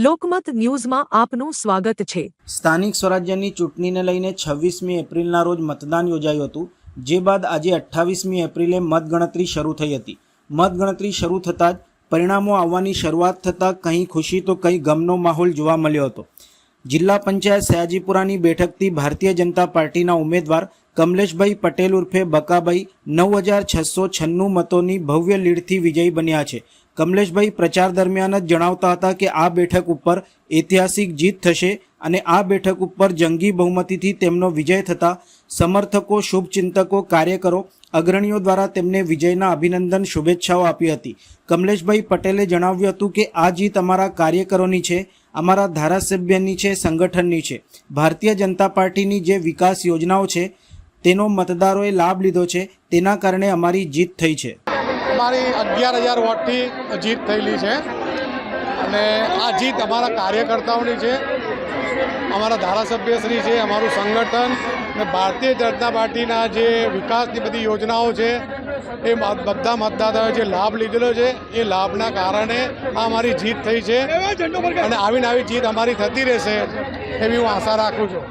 લોકમત ન્યૂઝમાં આપનું સ્વાગત છે। સ્થાનિક સ્વરાજ્યની ચૂંટણીને લઈને 26મી એપ્રિલના રોજ મતદાન યોજાયું હતું, જે બાદ આજે 28મી એપ્રિલે મતગણતરી શરૂ થઈ હતી। મતગણતરી શરૂ થતાં જ પરિણામો આવવાની શરૂઆત થતાં કંઈ ખુશી તો કંઈ ગમનો માહોલ જોવા મળ્યો હતો। જિલ્લા પંચાયત સયાજીપુરાની બેઠકથી ભારતીય જનતા પાર્ટીના ઉમેદવાર કમલેશભાઈ પટેલ ઉર્ફે બકાભાઈ 9696 મતોની ભવ્ય લીડથી વિજયી બન્યા છે। કમલેશભાઈ પ્રચાર દરમિયાન જ જણાવતા હતા કે આ બેઠક ઉપર ઐતિહાસિક જીત થશે અને આ બેઠક ઉપર જંગી બહુમતીથી તેમનો વિજય થતા સમર્થકો, શુભચિંતકો, કાર્યકરો, અગ્રણીઓ દ્વારા તેમને વિજયના અભિનંદન, શુભેચ્છાઓ આપી હતી। કમલેશભાઈ પટેલે જણાવ્યું હતું કે આ જીત અમારા કાર્યકરોની છે, અમારા ધારાસભ્યની છે, સંગઠનની છે। ભારતીય જનતા પાર્ટીની જે વિકાસ યોજનાઓ છે તેનો મતદારોએ લાભ લીધો છે, તેના કારણે અમારી જીત થઈ છે। અમારી 11,000 વોટથી જીત થયેલી છે અને આ જીત અમારા કાર્યકર્તાઓની છે, અમારા ધારાસભ્યશ્રી છે, અમારું સંગઠન અને ભારતીય જનતા પાર્ટીના જે વિકાસની બધી યોજનાઓ છે એ બધા મતદાતાઓએ જે લાભ લીધેલો છે એ લાભના કારણે આ અમારી જીત થઈ છે અને આવીને આવી જીત અમારી થતી રહેશે એવી હું આશા રાખું છું।